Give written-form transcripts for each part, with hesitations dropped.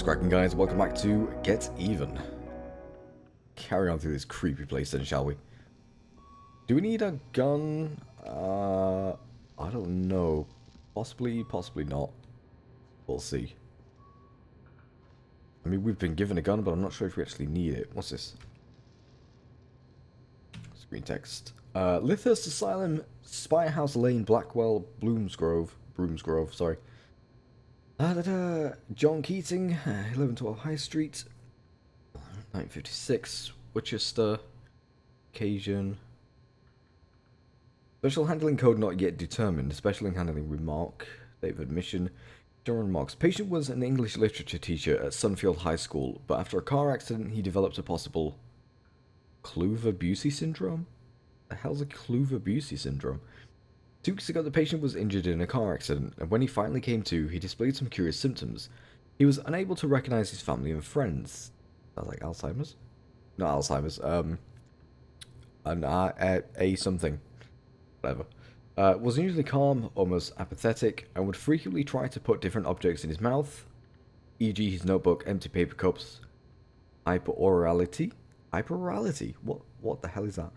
cracking, guys? Welcome back to Get Even. Carry on through this creepy place then, shall we? Do we need a gun? I don't know. Possibly, possibly not. We'll see. I mean, we've been given a gun, but I'm not sure if we actually need it. What's this? Screen text. Lythurst Asylum, Spirehouse Lane, Blackwell, Broomsgrove, sorry. John Keating, 1112 High Street, 1956, Worcester, occasion. Special handling code not yet determined. Special handling remark, date of admission. General remarks. Patient was an English literature teacher at Sunfield High School, but after a car accident he developed a possible Kluver-Bucy syndrome? The hell's a Kluver-Bucy syndrome? 2 weeks ago, the patient was injured in a car accident, and when he finally came to, he displayed some curious symptoms. He was unable to recognize his family and friends. Sounds like Alzheimer's? Not Alzheimer's, a something. Whatever. Was unusually calm, almost apathetic, and would frequently try to put different objects in his mouth, e.g. his notebook, empty paper cups. Hyperorality? Hyperorality? What the hell is that?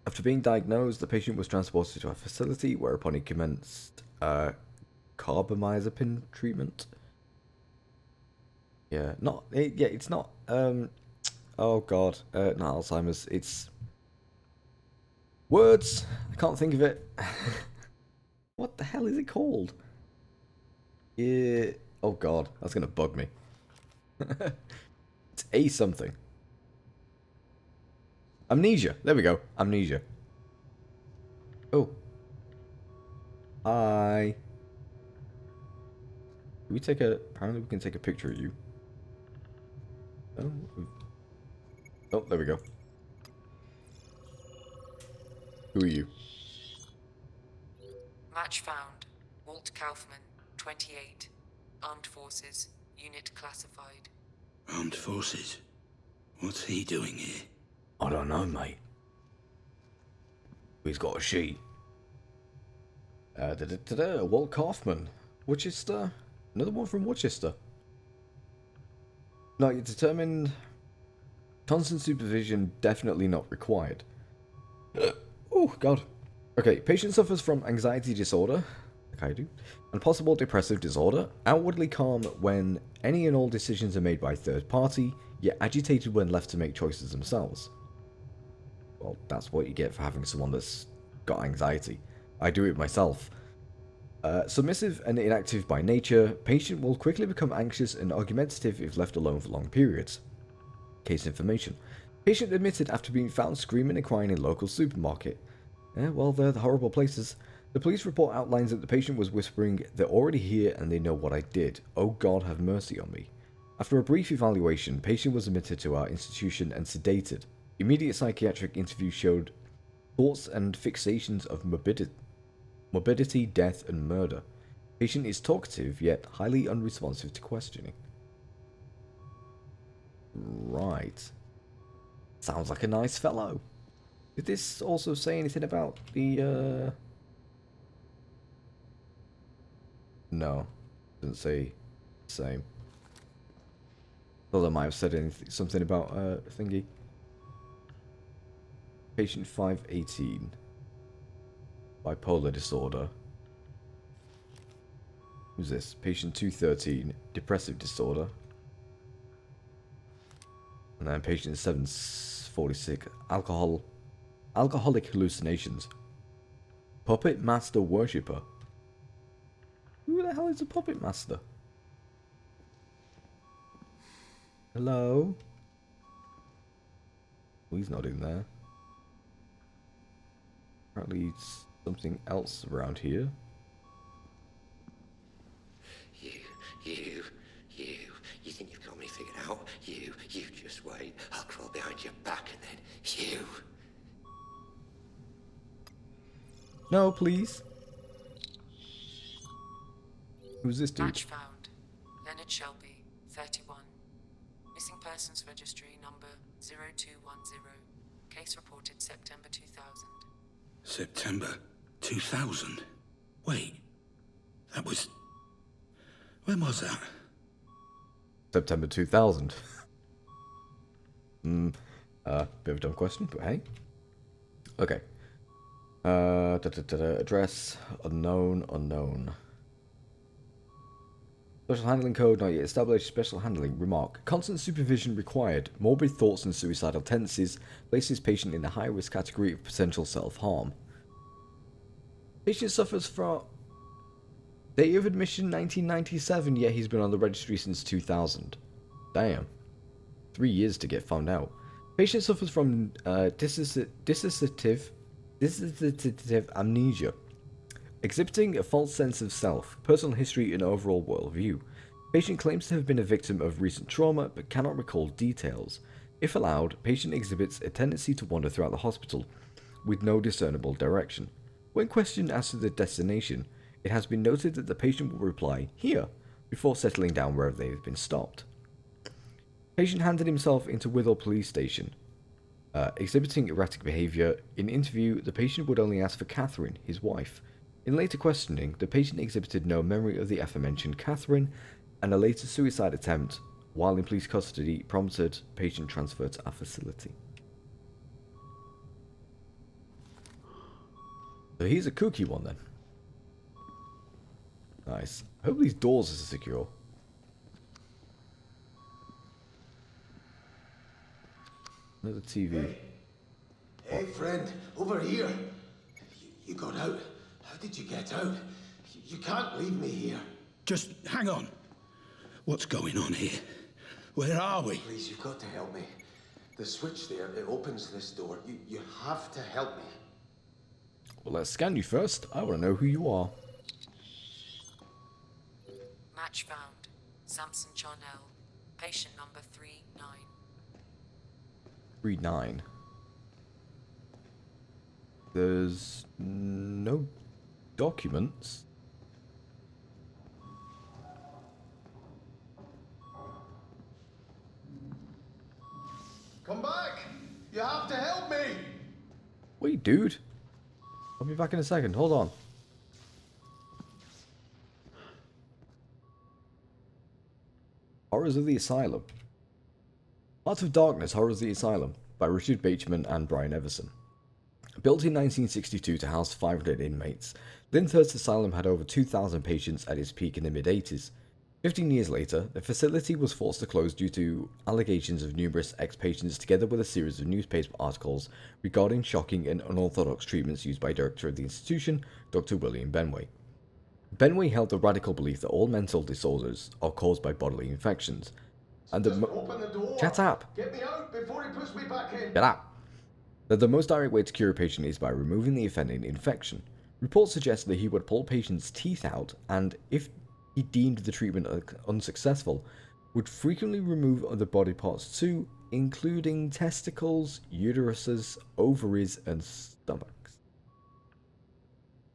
After being diagnosed, the patient was transported to a facility, whereupon he commenced carbamazepine treatment. Yeah, it's not, oh god, not Alzheimer's, it's words, I can't think of it. What the hell is it called? Yeah, oh god, that's gonna bug me. It's a something. Amnesia. There we go. Amnesia. Oh. Hi. Can we take a... Apparently we can take a picture of you. Oh. Oh, there we go. Who are you? Match found. Walt Kaufman, 28. Armed Forces. Unit classified. Armed Forces? What's he doing here? I don't know, mate. He's got a sheet. Walt Kaufman. Worcester. Another one from Worcester. Not yet determined. Constant supervision definitely not required. Oh, God. Okay, patient suffers from anxiety disorder, like I do, and possible depressive disorder. Outwardly calm when any and all decisions are made by third party, yet agitated when left to make choices themselves. Well, that's what you get for having someone that's got anxiety. I do it myself. Submissive and inactive by nature, patient will quickly become anxious and argumentative if left alone for long periods. Case information. Patient admitted after being found screaming and crying in local supermarket. Well, they're the horrible places. The police report outlines that the patient was whispering, "They're already here and they know what I did. Oh God, have mercy on me." After a brief evaluation, patient was admitted to our institution and sedated. Immediate psychiatric interview showed thoughts and fixations of morbidity, death, and murder. Patient is talkative, yet highly unresponsive to questioning. Right. Sounds like a nice fellow. Did this also say anything about the, No. Doesn't say the same. Thought I might have said anything, something about, thingy. Patient 518. Bipolar disorder. Who's this? Patient 213. Depressive disorder. And then patient 746. Alcoholic hallucinations. Puppet Master Worshipper. Who the hell is a Puppet Master? Hello? Oh, he's not in there. Apparently something else around here. You think you've got me figured out? You just wait. I'll crawl behind your back and then you. No, please. Who's this dude? Match found. Leonard Shelby, 31. Missing persons registry number 0210. Case reported September 2000. September 2000? Wait. That was... When was that? September 2000. Bit of a dumb question, but hey. Okay. Address, unknown. Special handling code not yet established. Special handling remark. Constant supervision required. Morbid thoughts and suicidal tendencies places patient in the high risk category of potential self-harm. Patient suffers from date of admission 1997, yet he's been on the registry since 2000. Damn. 3 years to get found out. Patient suffers from dissociative amnesia, exhibiting a false sense of self, personal history, and overall worldview. Patient claims to have been a victim of recent trauma but cannot recall details. If allowed, patient exhibits a tendency to wander throughout the hospital with no discernible direction. When questioned as to the destination, it has been noted that the patient will reply, "Here," before settling down wherever they have been stopped. Patient handed himself into Withell Police Station, exhibiting erratic behaviour. In interview, the patient would only ask for Catherine, his wife. In later questioning, the patient exhibited no memory of the aforementioned Catherine, and a later suicide attempt, while in police custody, prompted patient transfer to our facility. So he's a kooky one then. Nice. I hope these doors are secure. Another TV. Hey, friend, over here. You got out. How did you get out? You can't leave me here. Just hang on. What's going on here? Where are we? Please, you've got to help me. The switch there, it opens this door. You have to help me. Well, let's scan you first. I want to know who you are. Match found. Samson Charnel. Patient number 39. 39. There's no documents. Come back! You have to help me! Wait, dude. I'll be back in a second. Hold on. Horrors of the Asylum. Heart of Darkness, Horrors of the Asylum, by Richard Bateman and Brian Everson. Built in 1962 to house 500 inmates, Lyndhurst Asylum had over 2,000 patients at its peak in the mid-80s. 15 years later, the facility was forced to close due to allegations of numerous ex-patients, together with a series of newspaper articles regarding shocking and unorthodox treatments used by director of the institution, Dr. William Benway. Benway held the radical belief that all mental disorders are caused by bodily infections, and Open the door! Shut up! Get me out before he puts me back in! Shut up! That the most direct way to cure a patient is by removing the offending infection. Reports suggest that he would pull patients' teeth out, and if he deemed the treatment unsuccessful, would frequently remove other body parts too, including testicles, uteruses, ovaries, and stomachs.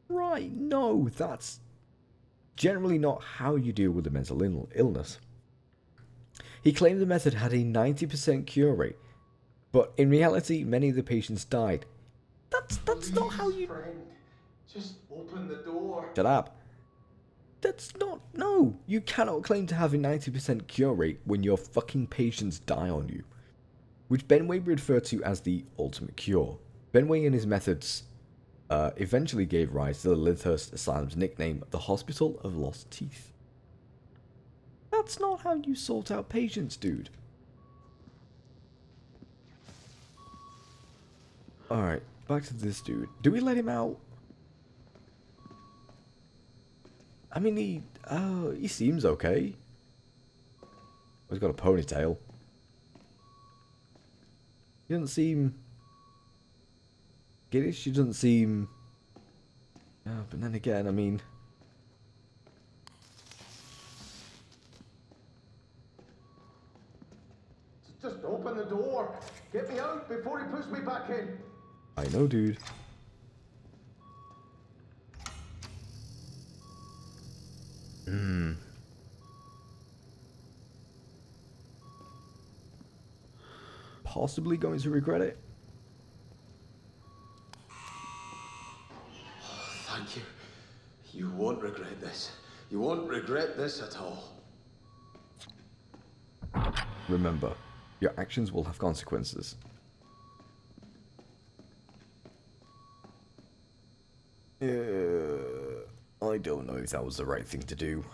Right, no, that's generally not how you deal with a mental illness. He claimed the method had a 90% cure rate, but in reality, many of the patients died. That's not how you... Friend, just open the door. Shut up. That's not... No, you cannot claim to have a 90% cure rate when your fucking patients die on you. Which Benway referred to as the ultimate cure. Benway and his methods eventually gave rise to the Lyndhurst Asylum's nickname, the Hospital of Lost Teeth. That's not how you sort out patients, dude. Alright, back to this dude. Do we let him out? I mean, he seems okay. He's got a ponytail. He doesn't seem skittish. He doesn't seem... but then again, I mean... Just open the door. Get me out before he puts me back in. I know, dude. Possibly going to regret it. Thank you. You won't regret this. You won't regret this at all. Remember, your actions will have consequences. I don't know if that was the right thing to do.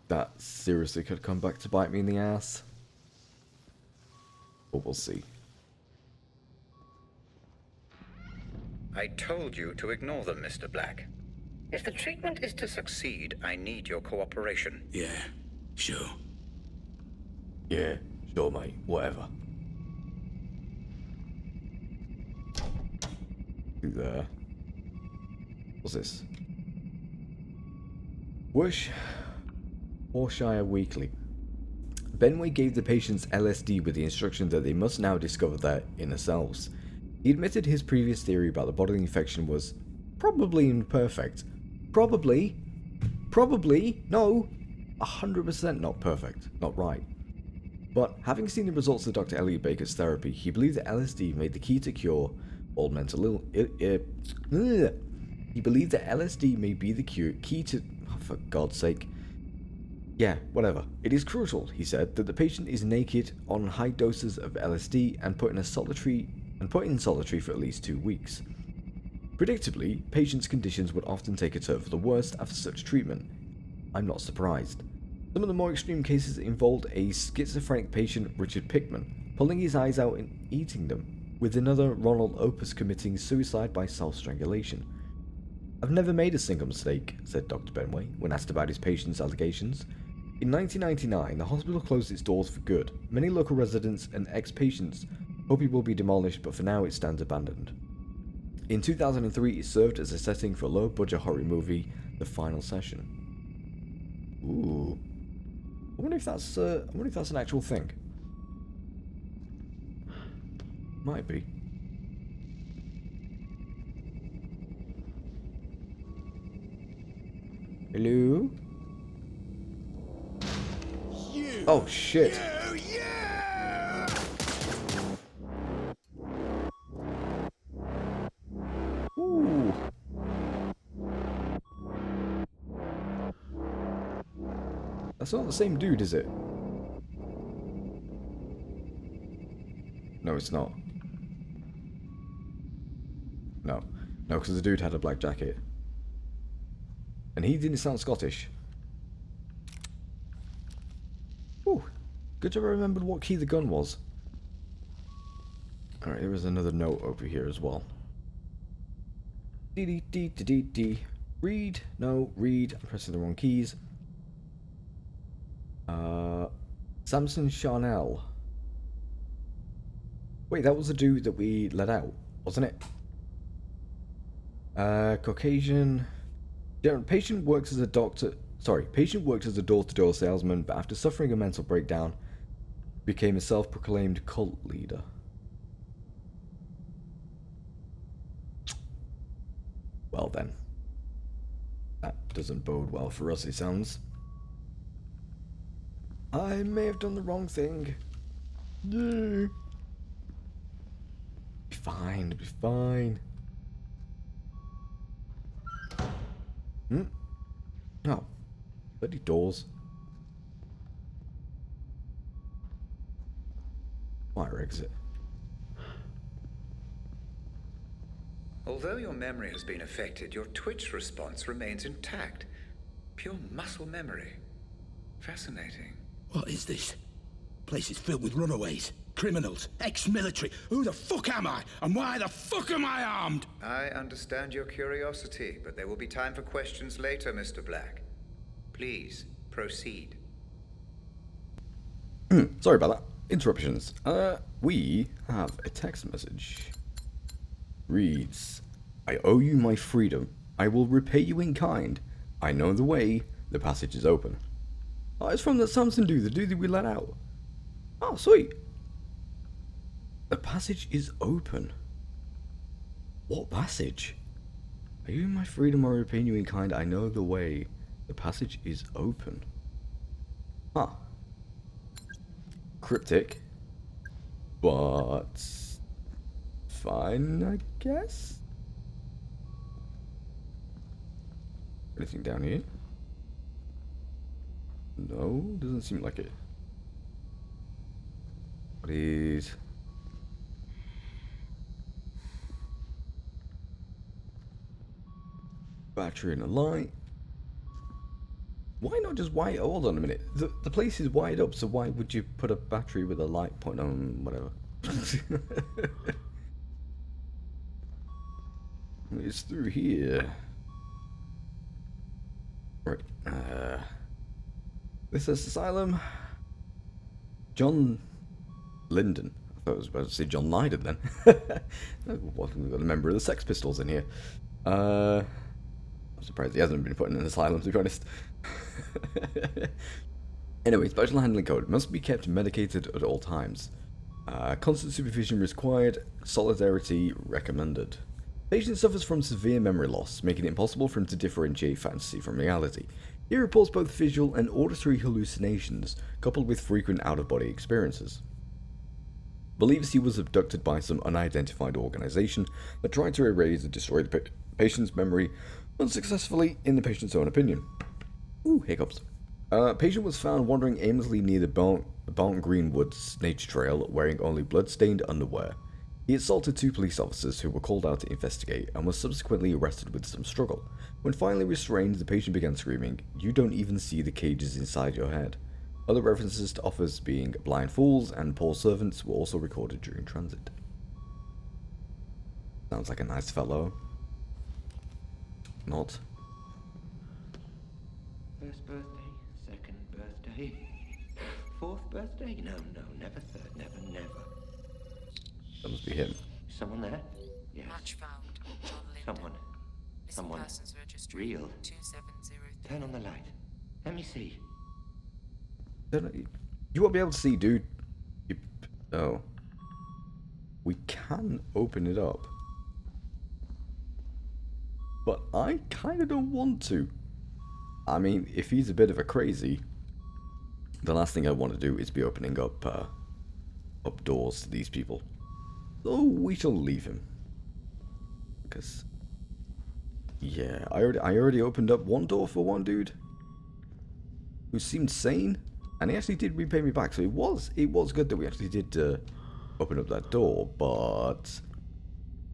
That seriously could come back to bite me in the ass. But we'll see. I told you to ignore them, Mr. Black. If the treatment is to succeed, I need your cooperation. Yeah, sure. Yeah, sure mate, whatever. Through there. What's this? Warshire Weekly. Benway gave the patients LSD with the instruction that they must now discover their inner selves. He admitted his previous theory about the bodily infection was probably imperfect. Probably, no, 100% not perfect, not right. But having seen the results of Dr. Elliot Baker's therapy, he believed that LSD made the key to cure all mental illness. He believed that LSD may be the key to... Oh, for God's sake. Yeah, whatever. It is crucial, he said, that the patient is naked on high doses of LSD and put in solitary for at least 2 weeks. Predictably, patients' conditions would often take a turn for the worst after such treatment. I'm not surprised. Some of the more extreme cases involved a schizophrenic patient, Richard Pickman, pulling his eyes out and eating them, with another, Ronald Opus, committing suicide by self-strangulation. I've never made a single mistake, said Dr. Benway, when asked about his patient's allegations. In 1999, the hospital closed its doors for good. Many local residents and ex-patients hope it will be demolished, but for now it stands abandoned. In 2003, it served as a setting for a low-budget horror movie, The Final Session. Ooh. I wonder if that's an actual thing. Might be. Hello? Oh shit. Ooh. That's not the same dude, is it? No, it's not. No. No, because the dude had a black jacket. And he didn't sound Scottish. Ooh. Good job I remembered what key the gun was. Alright, there is another note over here as well. D. Read. No, read. I'm pressing the wrong keys. Samson Charnel. Wait, that was the dude that we let out, wasn't it? Caucasian. Patient works as a doctor. Sorry, patient worked as a door-to-door salesman, but after suffering a mental breakdown, became a self-proclaimed cult leader. Well then, that doesn't bode well for us, it sounds. I may have done the wrong thing. Yeah. Be fine, be fine. Oh, bloody doors. Fire exit. Although your memory has been affected, your twitch response remains intact. Pure muscle memory. Fascinating. What is this? Place is filled with runaways, criminals, ex-military. Who the fuck am I? And why the fuck am I armed? I understand your curiosity, but there will be time for questions later, Mr. Black. Please, proceed. Sorry about that. Interruptions. We have a text message. Reads, I owe you my freedom. I will repay you in kind. I know the way. The passage is open. Oh, it's from that Samson dude, the dude that we let out. Oh, sweet. The passage is open. What passage? Are you my freedom or repaying you in kind? I know the way. The passage is open. Huh. Cryptic. But fine, I guess? Anything down here? No, doesn't seem like it. Please. Battery and a light. Why not just wire? Hold on a minute. The place is wired up, so why would you put a battery with a light point on whatever? It's through here. Right. This is Asylum. John Linden. I thought I was about to say John Lydon then. Well, we've got a member of the Sex Pistols in here. I'm surprised he hasn't been put in an asylum, to be honest. Anyway, special handling code must be kept medicated at all times. Constant supervision required. Solidarity recommended. Patient suffers from severe memory loss, making it impossible for him to differentiate fantasy from reality. He reports both visual and auditory hallucinations, coupled with frequent out-of-body experiences. Believes he was abducted by some unidentified organization that tried to erase and destroy the patient's memory unsuccessfully, in the patient's own opinion. Ooh, hiccups. Patient was found wandering aimlessly near the Barton Green Woods nature trail, wearing only blood-stained underwear. He assaulted 2 police officers who were called out to investigate and was subsequently arrested with some struggle. When finally restrained, the patient began screaming, "You don't even see the cages inside your head." Other references to offers being blind fools and poor servants were also recorded during transit. Sounds like a nice fellow. Not. First birthday, second birthday, fourth birthday? No, never third, never. That must be him. Someone there? Yes. Match found. John Linden. Someone. Persons registry. Real. 2703. Turn on the light. Let me see. You won't be able to see, dude. Oh. We can open it up. But I kind of don't want to. I mean, if he's a bit of a crazy, the last thing I want to do is be opening up doors to these people. So we shall leave him. Because, yeah, I already opened up one door for one dude who seemed sane, and he actually did repay me back. So it was good that we actually did open up that door, but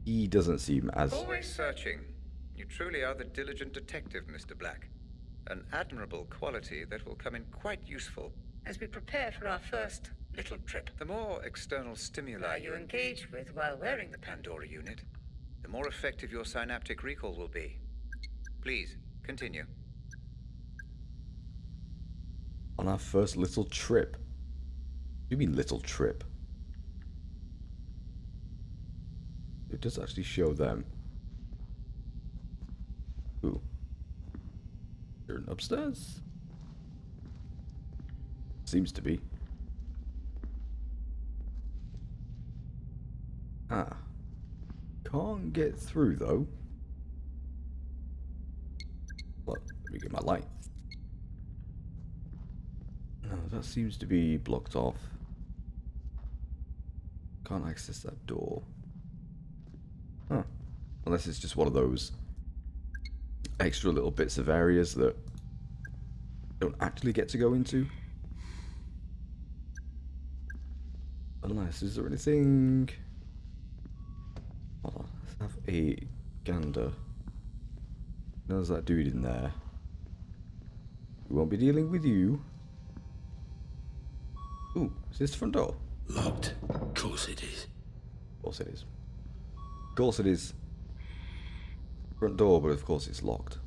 he doesn't seem as... Always searching. You truly are the diligent detective, Mr. Black. An admirable quality that will come in quite useful as we prepare for our first little trip. The more external stimuli You engage with while wearing the Pandora unit, the more effective your synaptic recall will be. Please, continue. On our first little trip. What do you mean little trip? It does actually show them. Ooh. They're upstairs? Seems to be. Ah. Can't get through though. Well, let me get my light. No, that seems to be blocked off. Can't access that door. Huh. Unless it's just one of those extra little bits of areas that don't actually get to go into. Unless, is there anything... Hold on, let's have a gander. There's that dude in there. We won't be dealing with you. Ooh, is this the front door? Locked. Of course it is. Of course it is. Of course it is. Front door, but of course it's locked.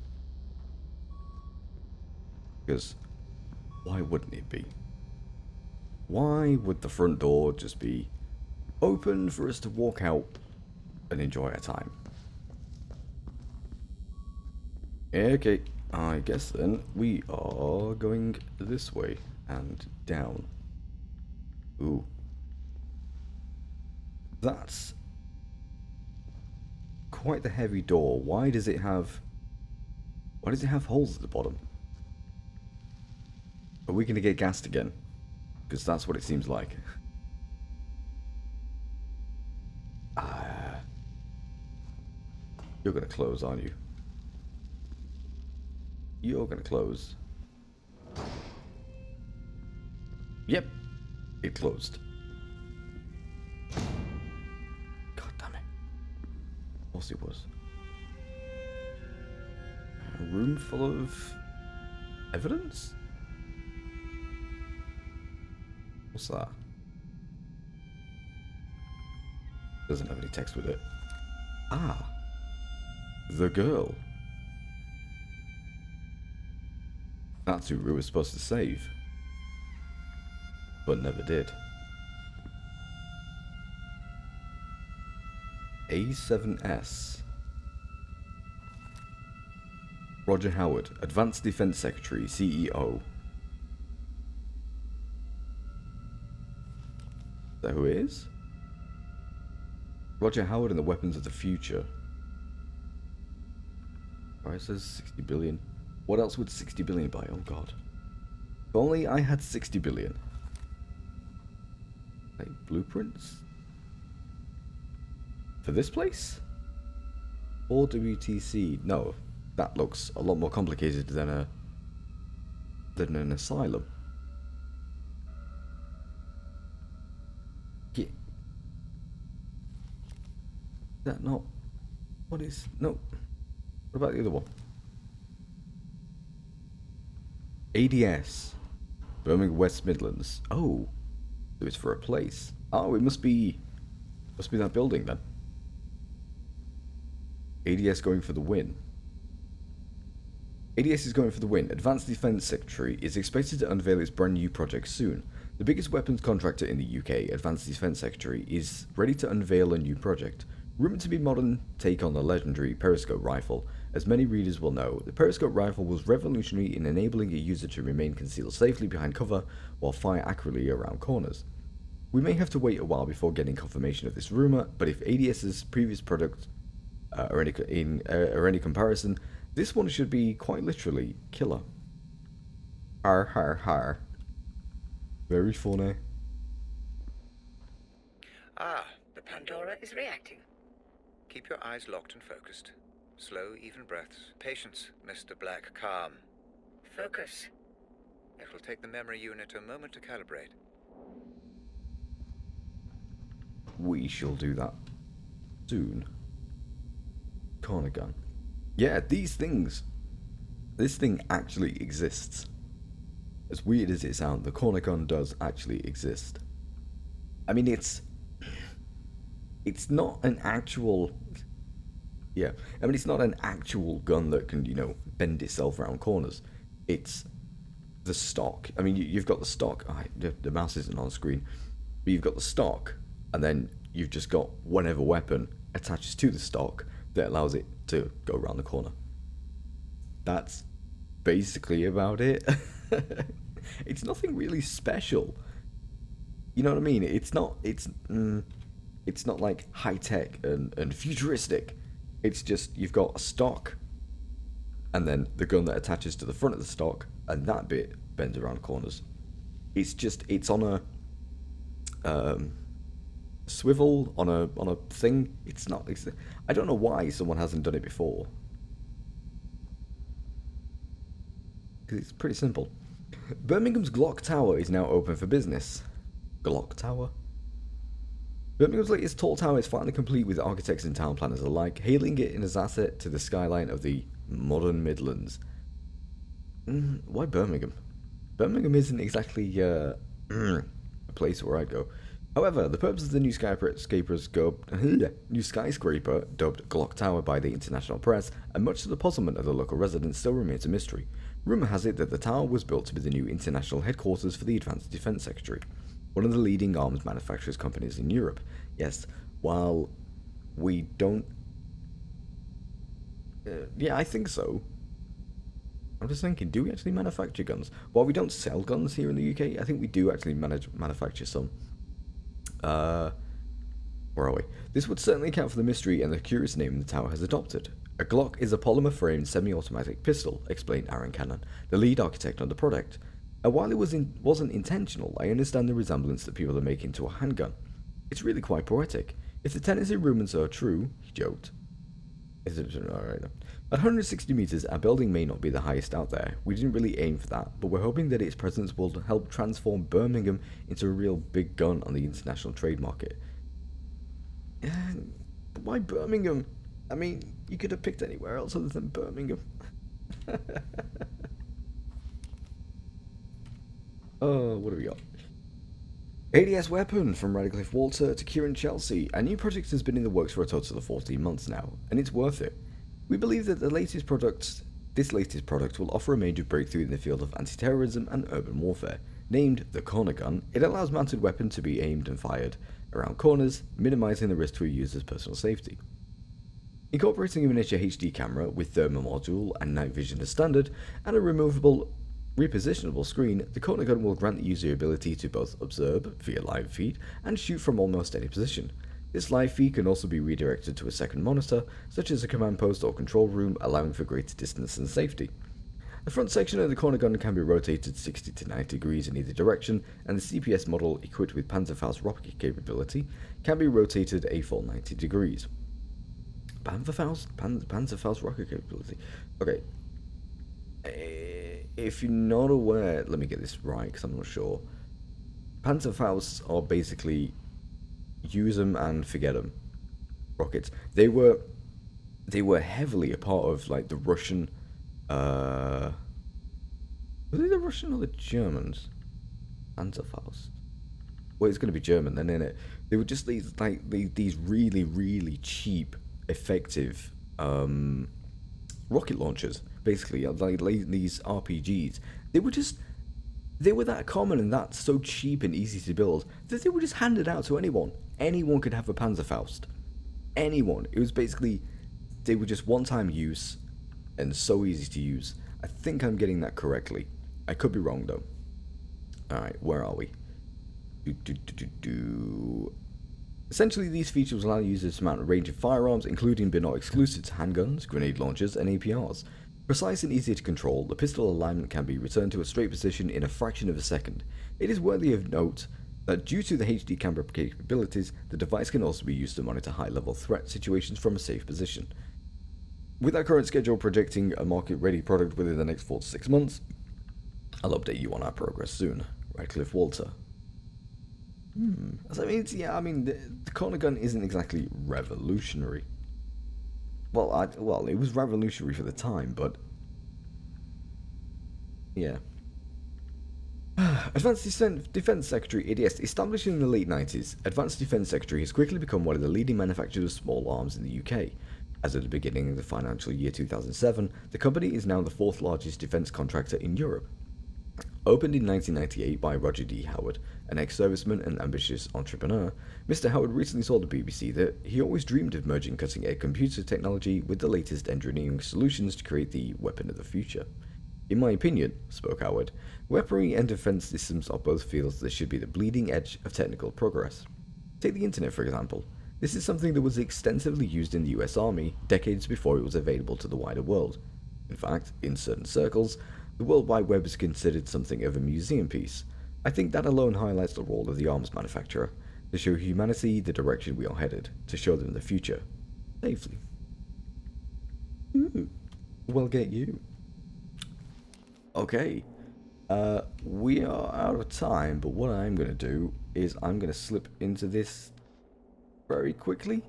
Because why wouldn't it be? Why would the front door just be open for us to walk out and enjoy our time? Okay, I guess then we are going this way and down. Ooh. That's quite the heavy door. Why does it have holes at the bottom? Are we going to get gassed again? Because that's what it seems like. You're going to close, aren't you? You're going to close. Yep, it closed. God damn it. Of course it was. A room full of evidence? What's that? Doesn't have any text with it. Ah. The girl. That's who Rue was supposed to save. But never did. A7S. Roger Howard, Advanced Defense Secretary, CEO. Is that who it is? Roger Howard and the Weapons of the Future. Alright, it says 60 billion. What else would 60 billion buy? Oh god. If only I had 60 billion. Like blueprints? For this place? Or WTC? No. That looks a lot more complicated than an asylum. Yeah. Is that not? What is? No. What about the other one? ADS. Birmingham West Midlands. Oh. So it's for a place. Oh, it must be that building then. ADS going for the win. ADS is going for the win. Advanced Defense Secretary is expected to unveil its brand new project soon. The biggest weapons contractor in the UK, Advanced Defense Secretary, is ready to unveil a new project. Rumoured to be modern take on the legendary periscope rifle. As many readers will know, the periscope rifle was revolutionary in enabling a user to remain concealed safely behind cover while fire accurately around corners. We may have to wait a while before getting confirmation of this rumour, but if ADS's previous product are any comparison, this one should be quite literally killer. Har har har. Very funny. Ah, The Pandora is reacting. keep your eyes locked and focused. Slow, even breaths. Patience, Mr. Black. Calm. Focus. It will take the memory unit a moment to calibrate. We shall do that soon. Corner gun. Yeah, these things. This thing actually exists. As weird as it sounds, the corner gun does actually exist. I mean, it's not an actual. Yeah, I mean, it's not an actual gun that can, bend itself around corners. It's the stock. I mean, you've got the stock. The mouse isn't on screen, but you've got the stock, and then you've just got whatever weapon attaches to the stock that allows it to go around the corner. That's basically about it. It's nothing really special. You know what I mean? It's not like high tech and futuristic. It's just you've got a stock, and then the gun that attaches to the front of the stock, and that bit bends around corners. It's on a swivel on a thing. I don't know why someone hasn't done it before. Because it's pretty simple. Birmingham's Glock Tower is now open for business. Glock Tower? Birmingham's latest tall tower is finally complete, with architects and town planners alike hailing it in as asset to the skyline of the modern Midlands. Why Birmingham? Birmingham isn't exactly a place where I'd go. However, the purpose of the new skyscraper dubbed Glock Tower by the international press, and much to the puzzlement of the local residents, still remains a mystery. Rumour has it that the tower was built to be the new international headquarters for the Advanced Defense Secretary, one of the leading arms manufacturers companies in Europe. Yes, while we don't... yeah, I think so. I'm just thinking, do we actually manufacture guns? While we don't sell guns here in the UK, I think we do actually manufacture some. Where are we? This would certainly account for the mystery and the curious name the tower has adopted. A Glock is a polymer-framed semi-automatic pistol, explained Aaron Cannon, the lead architect on the product. And while it wasn't intentional, I understand the resemblance that people are making to a handgun. It's really quite poetic. If the tendency rumors are true, he joked. Alright then. At 160 meters, our building may not be the highest out there. We didn't really aim for that, but we're hoping that its presence will help transform Birmingham into a real big gun on the international trade market. Why Birmingham? I mean, you could have picked anywhere else other than Birmingham. Oh, what do we got? ADS weapon from Radcliffe Walter to Kieran Chelsea. Our new project has been in the works for a total of 14 months now, and it's worth it. We believe that this latest product will offer a major breakthrough in the field of anti-terrorism and urban warfare. Named the Corner Gun, it allows mounted weapon to be aimed and fired around corners, minimizing the risk to a user's personal safety. Incorporating a miniature HD camera with thermal module and night vision as standard, and a repositionable screen, the Corner Gun will grant the user the ability to both observe via live feed and shoot from almost any position. This live feed can also be redirected to a second monitor, such as a command post or control room, allowing for greater distance and safety. The front section of the Corner Gun can be rotated 60 to 90 degrees in either direction, and the CPS model, equipped with Panzerfaust rocket capability, can be rotated a full 90 degrees. Panzerfaust rocket capability. Okay. If you're not aware, let me get this right because I'm not sure. Panzerfausts are basically use them and forget them rockets. They were heavily a part of like the Russian. Was it the Russian or the Germans? Panzerfaust. Well, it's going to be German then, isn't it? They were just these these really cheap, effective rocket launchers. Basically, like these RPGs, they were that common and that so cheap and easy to build that they were just handed out to anyone. Anyone could have a Panzerfaust. Anyone. It was basically, they were just one-time use and so easy to use. I think I'm getting that correctly. I could be wrong though. Alright, where are we? Essentially, these features allow users to mount a range of firearms, including but not exclusive to handguns, grenade launchers, and APRs. Precise and easy to control, the pistol alignment can be returned to a straight position in a fraction of a second. It is worthy of note that due to the HD camera capabilities, the device can also be used to monitor high-level threat situations from a safe position. With our current schedule projecting a market-ready product within the next 4 to 6 months, I'll update you on our progress soon. Radcliffe Walter. So, I mean, the Corner Gun isn't exactly revolutionary. Well, it was revolutionary for the time, but yeah. Advanced Defense Secretary ADS. Established in the late 90s, Advanced Defense Secretary has quickly become one of the leading manufacturers of small arms in the UK. As of the beginning of the financial year 2007, the company is now the 4th largest defense contractor in Europe. Opened in 1998 by Roger D. Howard, an ex-serviceman and ambitious entrepreneur, Mr. Howard recently told the BBC that he always dreamed of merging cutting-edge computer technology with the latest engineering solutions to create the weapon of the future. In my opinion, spoke Howard, weaponry and defense systems are both fields that should be the bleeding edge of technical progress. Take the internet, for example. This is something that was extensively used in the US Army decades before it was available to the wider world. In fact, in certain circles, the World Wide Web is considered something of a museum piece. I think that alone highlights the role of the arms manufacturer, to show humanity the direction we are headed, to show them the future. Safely. Well, get you. Okay. We are out of time, but what I'm going to do is I'm going to slip into this very quickly.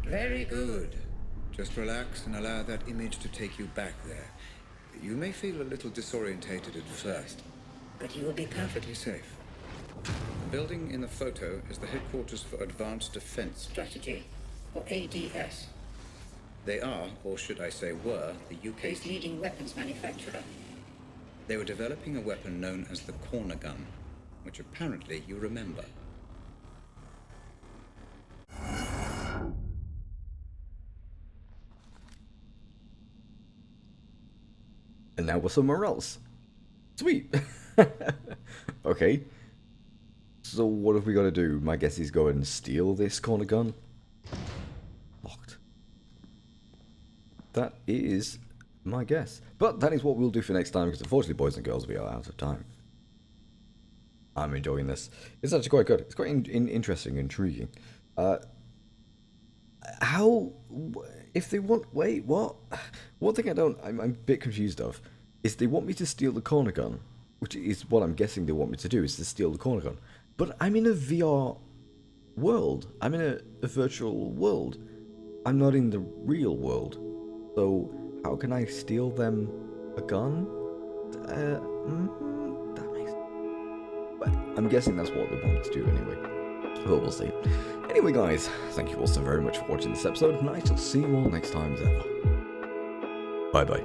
Very good. Just relax and allow that image to take you back there. You may feel a little disorientated at first, But you will be perfect. perfectly safe. The building in the photo is the headquarters for Advanced Defense. Strategy, or ADS, They are, or should I say were, the is UK's leading weapons manufacturer. They were developing a weapon known as the Corner Gun, which apparently you remember. And now we're somewhere else. Sweet. Okay. So what have we got to do? My guess is go and steal this Corner Gun. Locked. That is my guess. But that is what we'll do for next time, because unfortunately, boys and girls, we are out of time. I'm enjoying this. It's actually quite good. It's quite interesting, intriguing. If they want, wait, what? One thing I'm a bit confused of, is they want me to steal the corner gun, which is what I'm guessing they want me to do, is to steal the corner gun. But I'm in a VR world. I'm in a virtual world. I'm not in the real world. So how can I steal them a gun? That makes sense. But I'm guessing that's what they want me to do anyway. But we'll see. Anyway, guys, thank you all so very much for watching this episode, and I shall see you all next time as ever. Bye-bye.